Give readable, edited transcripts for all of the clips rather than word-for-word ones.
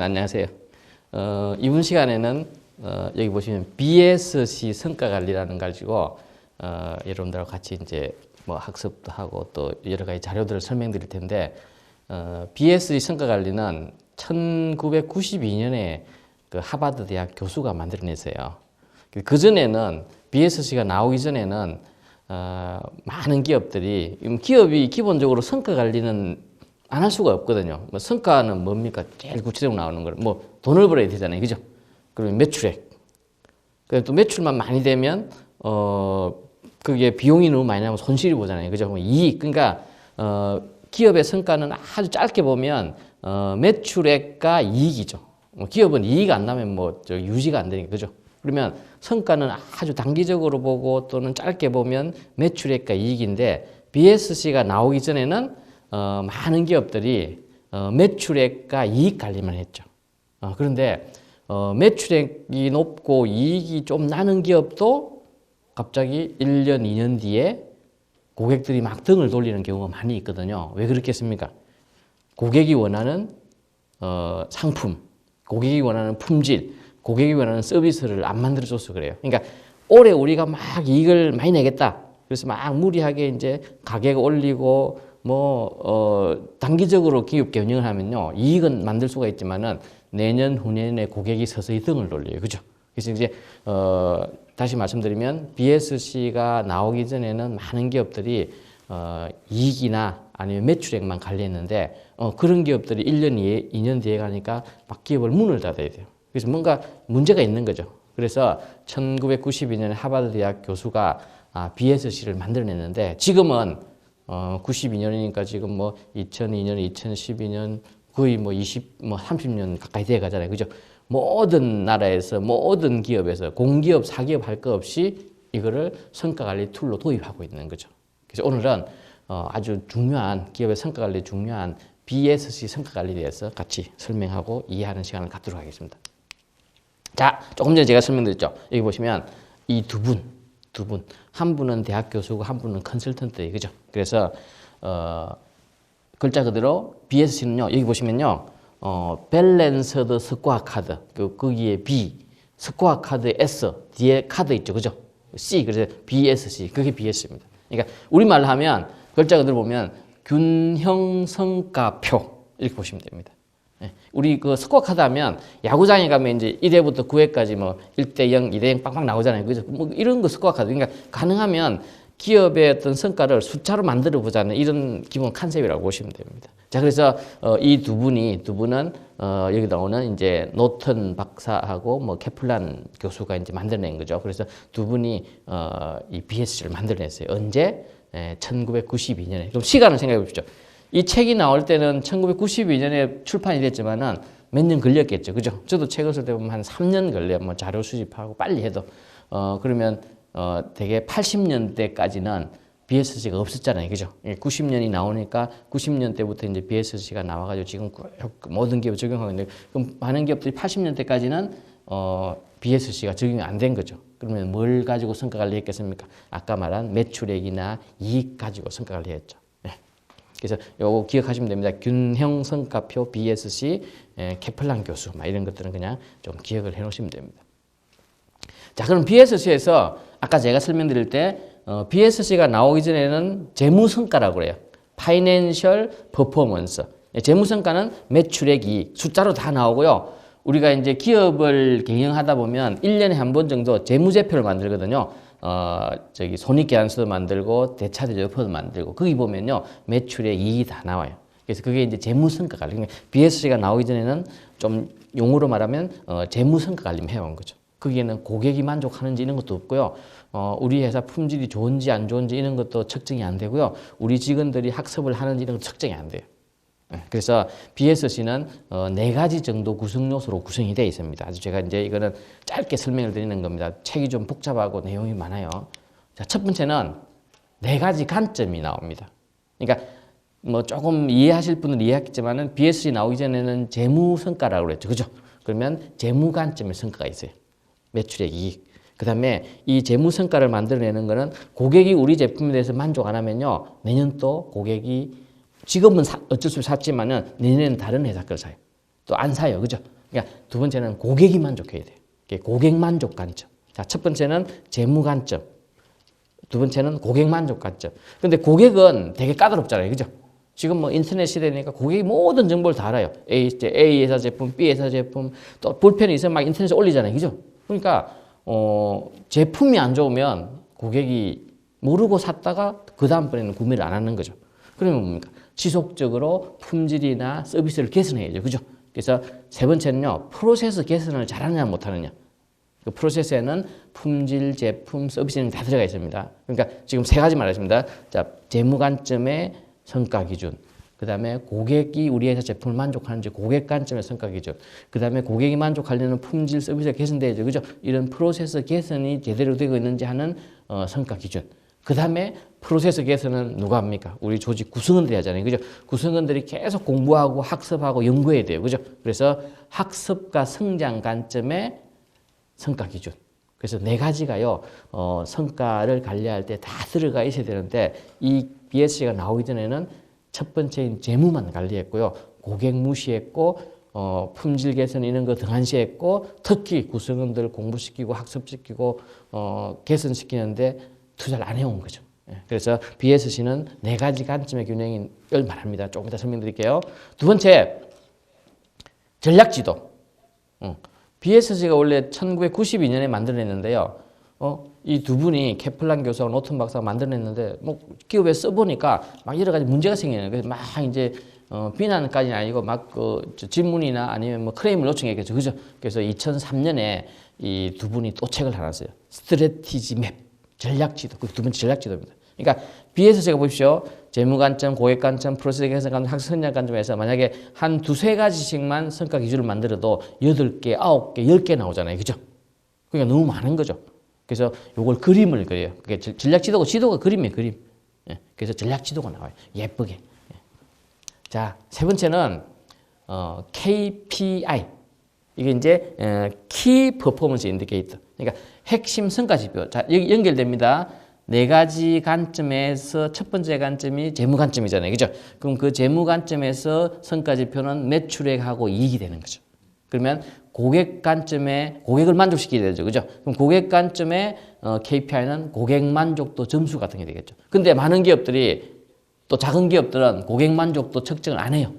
안녕하세요. 이번 시간에는 여기 보시면 BSC 성과 관리라는 걸 가지고 여러분들하고 같이 이제 뭐 학습도 하고 또 여러 가지 자료들을 설명드릴 텐데 BSC 성과 관리는 1992년에 그 하버드 대학 교수가 만들어냈어요. 그 전에는 BSC가 나오기 전에는 많은 기업들이 기업이 기본적으로 성과 관리는 안 할 수가 없거든요. 뭐 성과는 뭡니까? 제일 구체적으로 나오는 거. 뭐 돈을 벌어야 되잖아요, 그죠? 그리고 매출액. 그래서 또 매출만 많이 되면 그게 비용이 너무 많이 나면 손실이 보잖아요, 그죠? 뭐 이익. 그러니까 기업의 성과는 아주 짧게 보면 매출액과 이익이죠. 기업은 이익 안 나면 뭐 유지가 안 되니까, 그죠? 그러면 성과는 아주 단기적으로 보고 또는 짧게 보면 매출액과 이익인데 BSC가 나오기 전에는 많은 기업들이 매출액과 이익 관리만 했죠. 그런데 매출액이 높고 이익이 좀 나는 기업도 갑자기 1년, 2년 뒤에 고객들이 막 등을 돌리는 경우가 많이 있거든요. 왜 그렇겠습니까? 고객이 원하는 상품, 고객이 원하는 품질, 고객이 원하는 서비스를 안 만들어줘서 그래요. 그러니까 올해 우리가 막 이익을 많이 내겠다. 그래서 막 무리하게 이제 가격 올리고 단기적으로 기업 경영을 하면요 이익은 만들 수가 있지만은 내년 후년에 고객이 서서히 등을 돌려요, 그죠? 그래서 이제 다시 말씀드리면 BSC가 나오기 전에는 많은 기업들이 이익이나 아니면 매출액만 관리했는데 그런 기업들이 1년, 2년 뒤에 가니까 막 기업을 문을 닫아야 돼요. 그래서 뭔가 문제가 있는 거죠. 그래서 1992년에 하버드 대학 교수가 BSC를 만들어냈는데 지금은 92년이니까 지금 뭐 2002년, 2012년 거의 뭐 30년 가까이 돼 가잖아요. 그죠? 모든 나라에서 모든 기업에서 공기업, 사기업 할 거 없이 이거를 성과 관리 툴로 도입하고 있는 거죠. 그래서 오늘은 아주 중요한 기업의 성과 관리 중요한 BSC 성과 관리에 대해서 같이 설명하고 이해하는 시간을 갖도록 하겠습니다. 자, 조금 전에 제가 설명드렸죠. 여기 보시면 이 두 분. 한 분은 대학 교수고 한 분은 컨설턴트예요. 그죠? 그래서 글자 그대로 BSC는요. 여기 보시면요. 밸런스드 스코어 카드. 거기에 B, 스코어 카드에 S, 뒤에 카드 있죠. 그죠? C. 그래서 BSC. 그게 BSC입니다. 그러니까 우리말로 하면 글자 그대로 보면 균형 성과표 이렇게 보시면 됩니다. 우리 그 스코어 카드 하면 야구장에 가면 이제 1회부터 9회까지 뭐 1대 0, 2대 0 빵빵 나오잖아요. 그래서 뭐 이런 거 스코어 카드. 그러니까 가능하면 기업의 어떤 성과를 숫자로 만들어 보자는 이런 기본 컨셉이라고 보시면 됩니다. 자, 그래서 이 두 분은 여기 나오는 이제 노턴 박사하고 뭐 케플란 교수가 이제 만들어낸 거죠. 그래서 두 분이 이 BSC를 만들어냈어요. 언제? 1992년에. 그럼 시간을 생각해 보십시오. 이 책이 나올 때는 1992년에 출판이 됐지만은 몇 년 걸렸겠죠. 그죠? 저도 책을 쓸 때 보면 한 3년 걸려요. 뭐 자료 수집하고 빨리 해도. 그러면 되게 80년대까지는 BSC가 없었잖아요. 그죠? 90년이 나오니까 90년 때부터 이제 BSC가 나와가지고 지금 모든 기업 적용하고 있는데 그럼 많은 기업들이 80년대까지는 BSC가 적용이 안 된 거죠. 그러면 뭘 가지고 성과 관리했겠습니까? 아까 말한 매출액이나 이익 가지고 성과 관리했죠. 그래서 요거 기억하시면 됩니다. 균형 성과표 BSC 케플란 교수 막 이런 것들은 그냥 좀 기억을 해 놓으시면 됩니다. 자, 그럼 BSC에서 아까 제가 설명드릴 때 BSC가 나오기 전에는 재무 성과라고 그래요. 파이낸셜 퍼포먼스. 재무 성과는 매출액, 이익 숫자로 다 나오고요. 우리가 이제 기업을 경영하다 보면 1년에 한 번 정도 재무제표를 만들거든요. 손익계산서도 만들고 대차대조표도 만들고 거기 보면요 매출액 이익이 다 나와요. 그래서 그게 이제 재무성과 관리. 그러니까 BSC가 나오기 전에는 좀 용어로 말하면 재무성과 관리 해온 거죠. 거기에는 고객이 만족하는지 이런 것도 없고요. 우리 회사 품질이 좋은지 안 좋은지 이런 것도 측정이 안 되고요. 우리 직원들이 학습을 하는지 이런 것도 측정이 안 돼요. 그래서 BSC는 4가지 정도 구성 요소로 구성이 되어 있습니다. 아주 제가 이제 이거는 짧게 설명을 드리는 겁니다. 책이 좀 복잡하고 내용이 많아요. 자, 첫 번째는 4가지 관점이 나옵니다. 그러니까 뭐 조금 이해하실 분은 이해했겠지만은 BSC 나오기 전에는 재무 성과라고 그랬죠. 그죠? 그러면 재무 관점의 성과가 있어요. 매출액, 이익. 그 다음에 이 재무 성과를 만들어내는 거는 고객이 우리 제품에 대해서 만족 안 하면요. 내년 또 고객이 지금은 어쩔 수 없이 샀지만은 내년에는 다른 회사 걸 사요. 또 안 사요. 그죠? 그러니까 두 번째는 고객이 만족해야 돼요. 고객 만족 관점. 자, 첫 번째는 재무 관점. 두 번째는 고객 만족 관점. 근데 고객은 되게 까다롭잖아요. 그죠? 지금 뭐 인터넷 시대니까 고객이 모든 정보를 다 알아요. A 회사 제품, B 회사 제품, 또 불편이 있으면 막 인터넷에 올리잖아요. 그죠? 그러니까, 제품이 안 좋으면 고객이 모르고 샀다가 그 다음번에는 구매를 안 하는 거죠. 그러면 뭡니까? 지속적으로 품질이나 서비스를 개선해야죠. 그죠? 그래서 세 번째는요, 프로세스 개선을 잘하느냐 못하느냐. 그 프로세스에는 품질, 제품, 서비스는 다 들어가 있습니다. 그러니까 지금 세 가지 말했습니다. 자, 재무 관점의 성과 기준, 그 다음에 고객이 우리 회사 제품을 만족하는지 고객 관점의 성과 기준, 그 다음에 고객이 만족하려는 품질, 서비스가 개선돼야죠. 그죠? 이런 프로세스 개선이 제대로 되고 있는지 하는 성과 기준. 그 다음에 프로세스 개선은 누가 합니까? 우리 조직 구성원들이 하잖아요. 그죠? 구성원들이 계속 공부하고 학습하고 연구해야 돼요. 그죠? 그래서 학습과 성장 관점의 성과 기준. 그래서 네 가지가요, 성과를 관리할 때 다 들어가 있어야 되는데, 이 BSC가 나오기 전에는 첫 번째인 재무만 관리했고요. 고객 무시했고, 품질 개선 이런 거 등한시했고, 특히 구성원들 공부시키고 학습시키고, 개선시키는데 투자를 안 해온 거죠. 그래서 BSC는 네 가지 관점의 균형을 말합니다. 조금 이따 설명드릴게요. 두 번째, 전략지도. BSC가 원래 1992년에 만들어냈는데요. 이 두 분이 케플란 교수와 노튼 박사가 만들어냈는데, 뭐, 기업에 써보니까 막 여러 가지 문제가 생기는 거예요. 그래서 막 이제, 비난까지는 아니고 막 질문이나 아니면 뭐 크레임을 요청했겠죠. 그죠? 그래서 2003년에 이 두 분이 또 책을 하나 써요. 스트래티지 맵. 전략지도. 그 두 번째 전략지도입니다. 그러니까 BSC가 보십시오. 재무 관점, 고객 관점, 프로세스 개선 관점, 학습 성장 관점에서 만약에 한 두세 가지씩만 성과 기준을 만들어도 8개, 9개, 10개 나오잖아요. 그죠? 그러니까 너무 많은 거죠. 그래서 요걸 그림을 그려요. 그게 전략지도고 지도가 그림이에요, 그림. 그래서 전략지도가 나와요. 예쁘게. 자, 세 번째는, KPI. 이게 이제, Key Performance Indicator. 그러니까 핵심 성과 지표. 자, 여기 연결됩니다. 네 가지 관점에서 첫 번째 관점이 재무 관점이잖아요. 그죠? 그럼 그 재무 관점에서 성과 지표는 매출액하고 이익이 되는 거죠. 그러면 고객 관점에 고객을 만족시켜야 되죠. 그죠? 그럼 고객 관점의 KPI는 고객 만족도 점수 같은 게 되겠죠. 근데 많은 기업들이 또 작은 기업들은 고객 만족도 측정을 안 해요.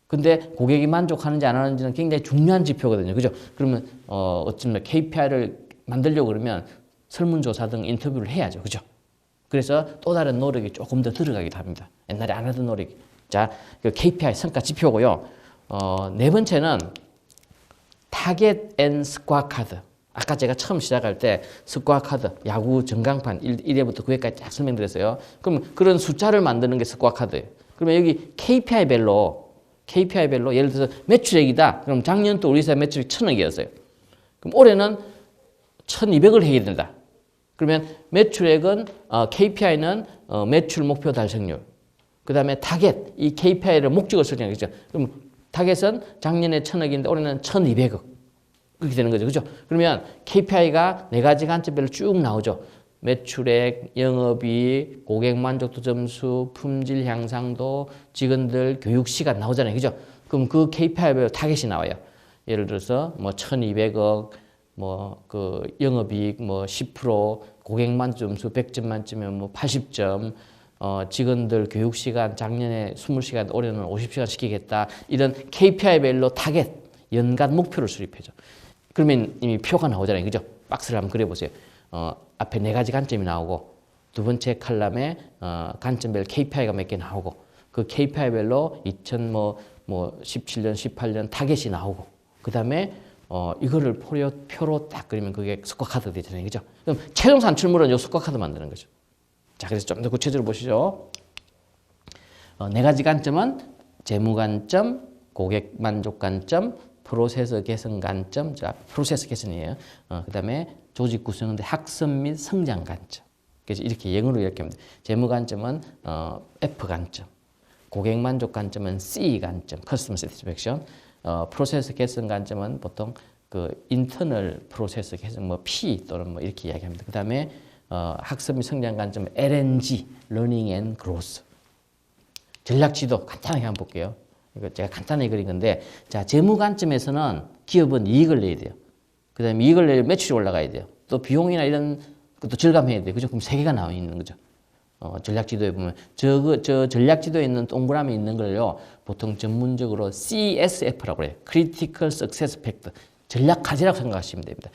근데 고객이 만족하는지 안 하는지는 굉장히 중요한 지표거든요. 그죠? 그러면 어쩌면 KPI를 만들려고 그러면 설문조사 등 인터뷰를 해야죠. 그죠? 그래서 또 다른 노력이 조금 더 들어가기도 합니다. 옛날에 안 하던 노력이. 자, 그 KPI 성과 지표고요. 네 번째는 타겟 앤 스코어 카드. 아까 제가 처음 시작할 때 스코어 카드, 야구 전광판 1회부터 9회까지 쫙 설명드렸어요. 그럼 그런 숫자를 만드는 게 스코어 카드예요. 그러면 여기 KPI별로 예를 들어서 매출액이다. 그럼 작년 또 우리 회사 매출이 1,000억이었어요. 그럼 올해는 1,200을 해야 된다. 그러면 매출액은 KPI는 매출 목표 달성률. 그 다음에 타겟, 이 KPI를 목적을 설정하겠죠. 그럼 타겟은 작년에 1,000억인데 올해는 1,200억. 그렇게 되는 거죠. 그죠? 그러면 KPI가 네 가지 관점별로 쭉 나오죠. 매출액, 영업이익, 고객 만족도 점수, 품질 향상도, 직원들 교육 시간 나오잖아요. 그죠? 그럼 그 KPI별로 타겟이 나와요. 예를 들어서 뭐 1,200억, 뭐 그 영업이익 뭐 10%, 고객 만족 점수 100점 만점이면 뭐 80점, 직원들 교육 시간 작년에 20시간, 올해는 50시간 시키겠다. 이런 KPI별로 타겟, 연간 목표를 수립해줘. 그러면 이미 표가 나오잖아요. 그죠? 박스를 한번 그려보세요. 앞에 네 가지 관점이 나오고, 두 번째 칼럼에 관점별 KPI가 몇 개 나오고, 그 KPI별로 2017년, 18년 타겟이 나오고, 그 다음에 이거를 표로 딱 그리면 그게 스코어 카드 되잖아요. 그죠? 그럼 최종 산출물은 이 스코어 카드 만드는 거죠. 자, 그래서 좀 더 구체적으로 보시죠. 네 가지 관점은 재무 관점, 고객 만족 관점, 프로세스 개선 관점, 자, 프로세스 개선이에요. 그 다음에 조직 구성원의 학습 및 성장 관점. 그래서 이렇게 영어로 이렇게 합니다. 재무 관점은 F 관점, 고객 만족 관점은 C 관점, Customer Satisfaction. 프로세스 개선 관점은 보통 그 인터널 프로세스 개선 뭐 P 또는 뭐 이렇게 이야기합니다. 그 다음에 학습 및 성장 관점은 LNG, Learning and Growth. 전략 지도 간단하게 한번 볼게요. 이거 제가 간단하게 그린 건데, 자, 재무 관점에서는 기업은 이익을 내야 돼요. 그 다음에 이익을 내려면 매출이 올라가야 돼요. 또 비용이나 이런 것도 절감해야 돼요. 그죠? 그럼 세 개가 나와 있는 거죠. 전략 지도에 보면 저 전략 지도에 있는 동그라미 있는 걸요 보통 전문적으로 CSF라고 그래요. Critical Success Factor. 전략 과제라고 생각하시면 됩니다.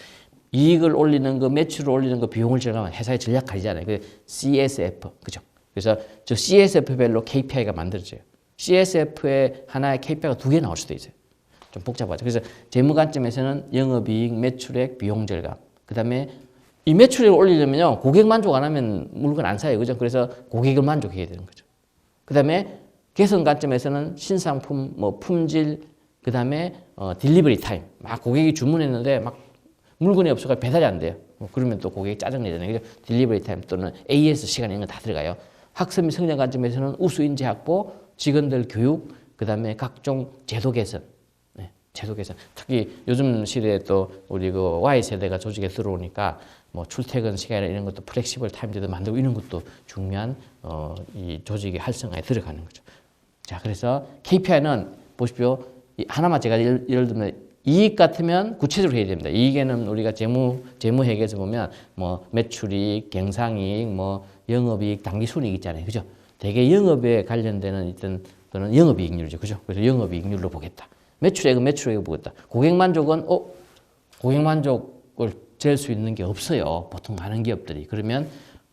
이익을 올리는 거, 매출을 올리는 거, 비용을 절감하면 회사의 전략 과제잖아요. 그 CSF, 그죠? 그래서 저 CSF별로 KPI가 만들어져요. CSF에 하나의 KPI가 두 개 나올 수도 있어요. 좀 복잡하죠. 그래서 재무 관점에서는 영업이익, 매출액, 비용 절감. 그 다음에 이 매출액을 올리려면요, 고객 만족 안 하면 물건 안 사요. 그죠? 그래서 고객을 만족해야 되는 거죠. 그 다음에 개선 관점에서는 신상품, 뭐 품질, 그 다음에 딜리버리 타임. 막 고객이 주문했는데 막 물건이 없어서 배달이 안 돼요. 그러면 또 고객이 짜증내잖아요. 그죠? 딜리버리 타임 또는 AS 시간 이런 거 다 들어가요. 학습 및 성장 관점에서는 우수 인재 확보, 직원들 교육, 그 다음에 각종 제도 개선. 네, 제도 개선. 특히 요즘 시대에 또 우리 그 Y세대가 조직에 들어오니까 뭐 출퇴근 시간이나 이런 것도 플렉시블 타임제도 만들고 이런 것도 중요한 이 조직의 활성화에 들어가는 거죠. 자, 그래서 KPI는 보십시오. 하나만 제가 예를 들면 이익 같으면 구체적으로 해야 됩니다. 이익에는 우리가 재무회계에서 보면 뭐 매출이익, 경상이익, 뭐 영업이익, 당기순이익 있잖아요. 그죠? 대개 영업에 관련되는 어떤 거는 영업이익률이죠. 그죠? 그래서 영업이익률로 보겠다. 매출액은 매출액을 보겠다. 고객 만족은 고객 만족을 잴 수 있는 게 없어요. 보통 많은 기업들이. 그러면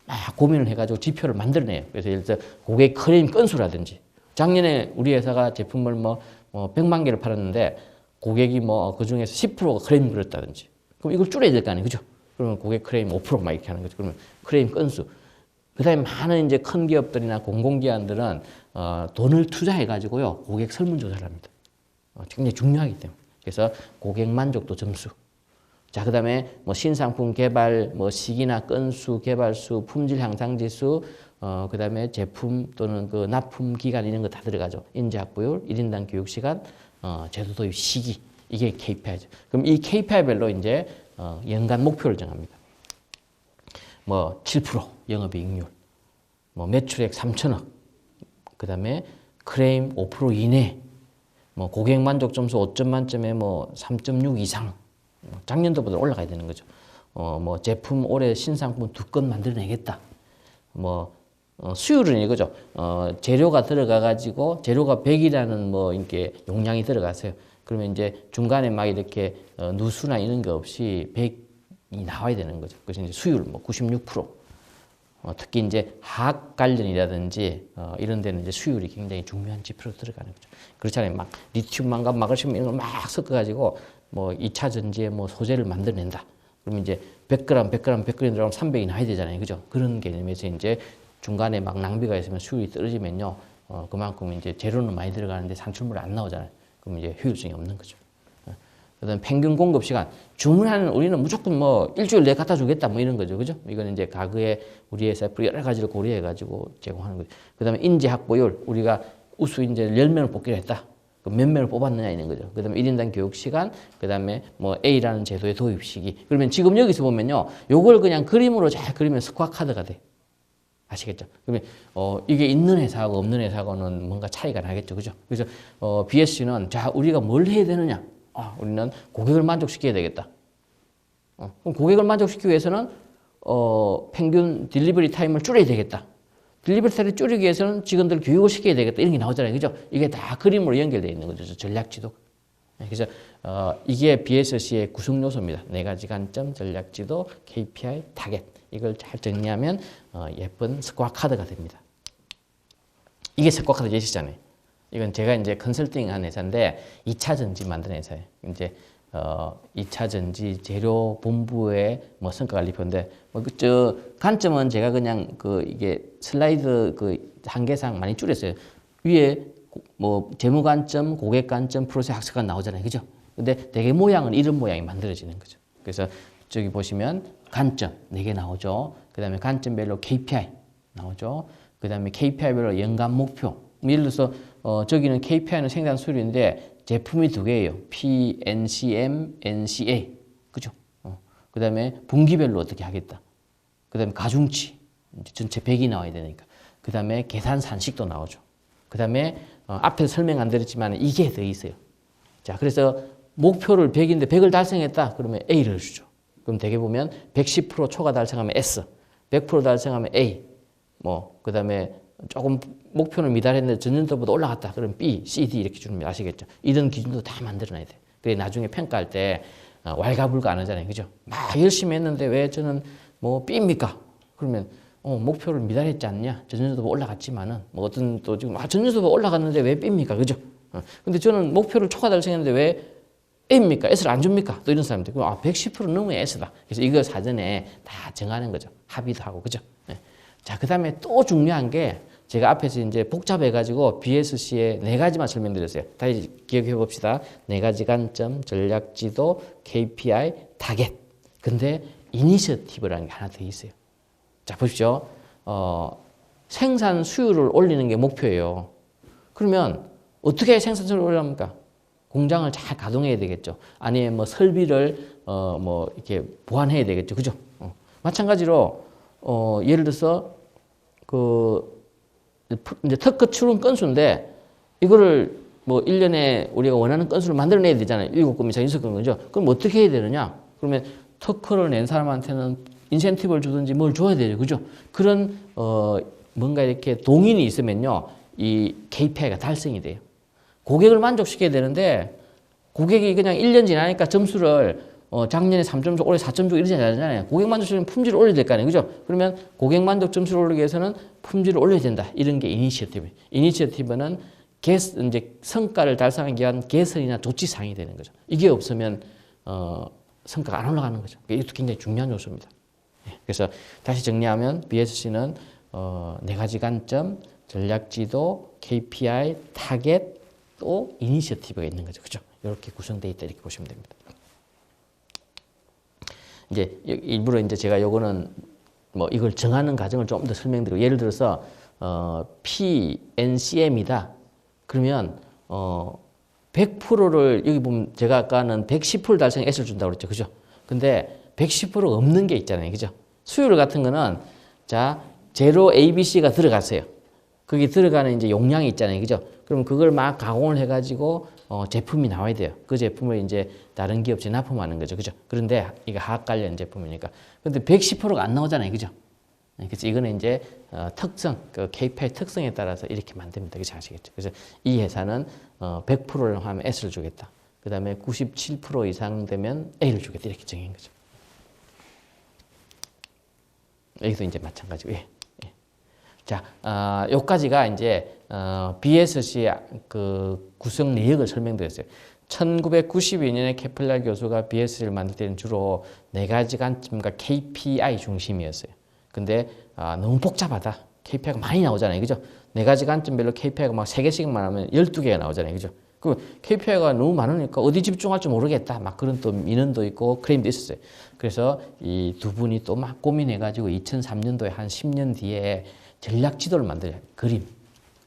막 고민을 해가지고 지표를 만들어내요. 그래서 예를 들어 고객 클레임 건수라든지 작년에 우리 회사가 제품을 뭐 100만 개를 팔았는데 고객이 뭐 그 중에서 10%가 클레임 걸었다든지 그럼 이걸 줄여야 될 거 아니에요. 그죠? 그러면 고객 클레임 5%막 이렇게 하는 거죠. 그러면 클레임 건수. 그 다음에 많은 이제 큰 기업들이나 공공기관들은 돈을 투자해가지고요. 고객 설문조사를 합니다. 굉장히 중요하기 때문에. 그래서 고객 만족도 점수. 자, 그 다음에 뭐 신상품 개발, 뭐 시기나 건수, 개발수, 품질 향상 지수, 그 다음에 제품 또는 그 납품 기간 이런 거 다 들어가죠. 인재 확보율, 1인당 교육 시간, 제도 도입 시기. 이게 KPI죠. 그럼 이 KPI별로 이제 연간 목표를 정합니다. 뭐 7% 영업이익률, 뭐 매출액 3천억, 그 다음에 클레임 5% 이내, 뭐 고객 만족 점수 5점 만점에 뭐 3.6 이상. 작년도보다 올라가야 되는 거죠. 뭐 제품 올해 신상품 2건 만들어내겠다. 뭐 수율은 이거죠. 재료가 들어가 가지고 재료가 100이라는 뭐 이렇게 용량이 들어가세요. 그러면 이제 중간에 막 이렇게 누수나 이런 거 없이 100이 나와야 되는 거죠. 그래서 이제 수율 뭐 96%. 특히 이제 화학 관련이라든지 이런 데는 이제 수율이 굉장히 중요한 지표로 들어가는 거죠. 그렇잖아요. 막 리튬, 망간, 마그네슘 이런 거 막 섞어가지고 뭐 2차 전지에 뭐 소재를 만들어낸다. 그러면 이제 100g, 100g, 100g 들어가면 300이 나야 되잖아요. 그죠? 그런 개념에서 이제 중간에 막 낭비가 있으면 수율이 떨어지면요. 그만큼 이제 재료는 많이 들어가는데 산출물이 안 나오잖아요. 그럼 이제 효율성이 없는 거죠. 그다음 평균 공급 시간. 주문하는 우리는 무조건 뭐 일주일 내에 갖다 주겠다 뭐 이런 거죠. 그죠? 이거는 이제 과거에 우리 회사 여러 가지를 고려해 가지고 제공하는 거죠. 그다음에 인재 확보율. 우리가 우수 인재를 10명을 뽑기로 했다. 그럼 몇 명을 뽑았느냐 이런 거죠. 그다음에 1인당 교육 시간, 그다음에 뭐 A라는 제도의 도입 시기. 그러면 지금 여기서 보면요. 요걸 그냥 그림으로 잘 그리면 스코어 카드가 돼. 아시겠죠? 그러면 이게 있는 회사하고 없는 회사하고는 뭔가 차이가 나겠죠. 그죠? 그래서 BSC는 자, 우리가 뭘 해야 되느냐? 우리는 고객을 만족시켜야 되겠다. 그럼 고객을 만족시키기 위해서는 평균 딜리버리 타임을 줄여야 되겠다. 딜리버리 타임을 줄이기 위해서는 직원들 교육을 시켜야 되겠다. 이런 게 나오잖아요. 그죠? 이게 다 그림으로 연결되어 있는 거죠. 전략지도. 그래서 이게 BSC의 구성 요소입니다. 4가지 관점, 전략지도, KPI, 타겟. 이걸 잘 정리하면 예쁜 스코어 카드가 됩니다. 이게 스코어 카드 예시잖아요. 이건 제가 이제 컨설팅한 회사인데 2차 전지 만드는 회사예요. 이제 2차 전지 재료 본부의 뭐 성과 관리표인데 저 관점은 제가 그냥 이게 슬라이드 한계상 많이 줄였어요. 위에 뭐 재무 관점, 고객 관점, 프로세스 학습관 나오잖아요. 그죠? 근데 되게 모양은 이런 모양이 만들어지는 거죠. 그래서 저기 보시면 관점 4개 나오죠. 그다음에 관점별로 KPI 나오죠. 그다음에 KPI별로 연간 목표. 예를 들어서 저기는 KPI는 생산 수율인데 제품이 2개예요. P, NCM, NCA. 그죠? 그다음에 분기별로 어떻게 하겠다. 그다음에 가중치. 전체 100이 나와야 되니까. 그다음에 계산 산식도 나오죠. 그다음에 앞에서 설명 안 드렸지만 이게 더 있어요. 자, 그래서 목표를 100인데 100을 달성했다. 그러면 A를 주죠. 그럼 대개 보면 110% 초과 달성하면 S, 100% 달성하면 A, 뭐 그다음에 조금 목표를 미달했는데 전년도보다 올라갔다. 그럼 B, C, D 이렇게 주는 거 아시겠죠? 이런 기준도 다 만들어놔야 돼. 그래 나중에 평가할 때 왈가불가 안 하잖아요, 그죠? 막 열심히 했는데 왜 저는 뭐 B입니까? 그러면 목표를 미달했지 않냐? 전년도보다 올라갔지만은 뭐 어떤 또 지금 전년도보다 올라갔는데 왜 B입니까, 그죠? 근데 저는 목표를 초과 달성했는데 왜 A입니까? S를 안 줍니까? 또 이런 사람들. 그럼 110% 넘으면 S다. 그래서 이거 사전에 다 정하는 거죠. 합의도 하고, 그죠? 네. 자, 그 다음에 또 중요한 게 제가 앞에서 이제 복잡해가지고 BSC에 4가지만 설명드렸어요. 다시 기억해 봅시다. 4가지 관점, 전략 지도, KPI, 타겟. 근데 이니셔티브라는 게 하나 더 있어요. 자, 보십시오. 생산 수율을 올리는 게 목표예요. 그러면 어떻게 생산 수율을 올립니까? 공장을 잘 가동해야 되겠죠. 아니면 뭐 설비를 뭐 이렇게 보완해야 되겠죠. 그죠? 마찬가지로 예를 들어서 이제 특허 출원 건수인데 이거를 뭐 1년에 우리가 원하는 건수를 만들어내야 되잖아요. 7건 이상 6건 거죠. 그럼 어떻게 해야 되느냐? 그러면 특허를 낸 사람한테는 인센티브를 주든지 뭘 줘야 되죠. 그죠? 그런 뭔가 이렇게 동인이 있으면요. 이 KPI가 달성이 돼요. 고객을 만족시켜야 되는데 고객이 그냥 1년 지나니까 점수를 작년에 3점 주고 올해 4점 주고 이러지 않잖아요. 고객 만족시키면 품질을 올려야 될 거 아니에요. 그죠? 그러면 고객 만족 점수를 올리기 위해서는 품질을 올려야 된다. 이런 게 이니셔티브. 이니셔티브는 이제 성과를 달성하기 위한 개선이나 조치사항이 되는 거죠. 이게 없으면 성과가 안 올라가는 거죠. 이것도 굉장히 중요한 요소입니다. 그래서 다시 정리하면 BSC는 4가지 관점, 전략 지도, KPI, 타겟, 또 이니셔티브가 있는 거죠. 그죠? 이렇게 구성되어 있다. 이렇게 보시면 됩니다. 이제 일부러 이제 제가 요거는 뭐 이걸 정하는 과정을 좀 더 설명드리고 예를 들어서 PNCM이다. 그러면 100%를 여기 보면 제가 아까는 110% 달성에 S를 준다고 그랬죠. 그죠? 근데 110% 없는 게 있잖아요. 그죠? 수율 같은 거는 자, 제로 ABC가 들어갔어요. 거기 들어가는 이제 용량이 있잖아요. 그죠? 그럼 그걸 막 가공을 해가지고 제품이 나와야 돼요. 그 제품을 이제 다른 기업체에 납품하는 거죠. 그죠? 그런데 이게 화학 관련 제품이니까. 근데 110%가 안 나오잖아요. 그죠? 그래서 이거는 이제 특성, 그 KPI 특성에 따라서 이렇게 만듭니다. 그렇게 아시겠죠? 그래서 이 회사는 100%를 하면 S를 주겠다. 그 다음에 97% 이상 되면 A를 주겠다. 이렇게 정한 거죠. 여기도 이제 마찬가지고. 예. 자, 요까지가 이제 BSC 그 구성 내역을 설명드렸어요. 1992년에 케플러 교수가 BSC를 만들 때는 주로 4가지 관점과 KPI 중심이었어요. 근데 너무 복잡하다. KPI가 많이 나오잖아요. 그죠? 4가지 관점별로 KPI가 막 3개씩만 하면 12개가 나오잖아요. 그죠? 그 KPI가 너무 많으니까 어디 집중할 줄 모르겠다. 막 그런 또 민원도 있고 크레임도 있었어요. 그래서 이 두 분이 또 막 고민해가지고 2003년도에 한 10년 뒤에 전략 지도를 만들어요. 그림.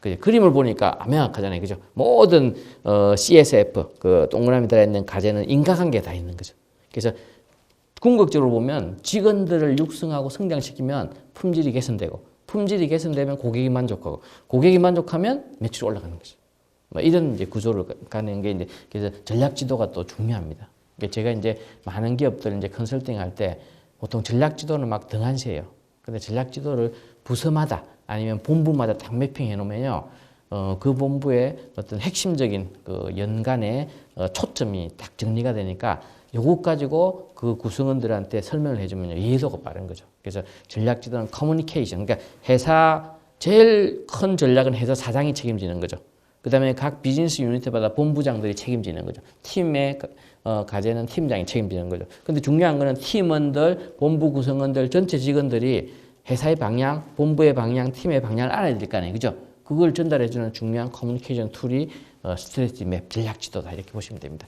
그림을 보니까 명확하잖아요. 그죠? 모든 CSF, 그 동그라미 들어있는 과제는 인과관계가 다 있는 거죠. 그래서 궁극적으로 보면 직원들을 육성하고 성장시키면 품질이 개선되고 품질이 개선되면 고객이 만족하고 고객이 만족하면 매출이 올라가는 거죠. 뭐 이런 이제 구조를 가는 게 이제 그래서 전략 지도가 또 중요합니다. 그러니까 제가 이제 많은 기업들 이제 컨설팅 할 때 보통 전략 지도는 막 등한시해요. 근데 전략 지도를 부서마다 아니면 본부마다 딱 매핑해 놓으면요. 그 본부의 어떤 핵심적인 그 연간의 초점이 딱 정리가 되니까 요것 가지고 그 구성원들한테 설명을 해주면 이해도가 빠른 거죠. 그래서 전략 지도는 커뮤니케이션, 그러니까 회사 제일 큰 전략은 회사 사장이 책임지는 거죠. 그 다음에 각 비즈니스 유니트마다 본부장들이 책임지는 거죠. 팀의 과제는 팀장이 책임지는 거죠. 근데 중요한 거는 팀원들, 본부 구성원들, 전체 직원들이 회사의 방향, 본부의 방향, 팀의 방향을 알아야 될 거 아니에요. 그죠? 그걸 전달해주는 중요한 커뮤니케이션 툴이 스트래티지 맵, 전략 지도다. 이렇게 보시면 됩니다.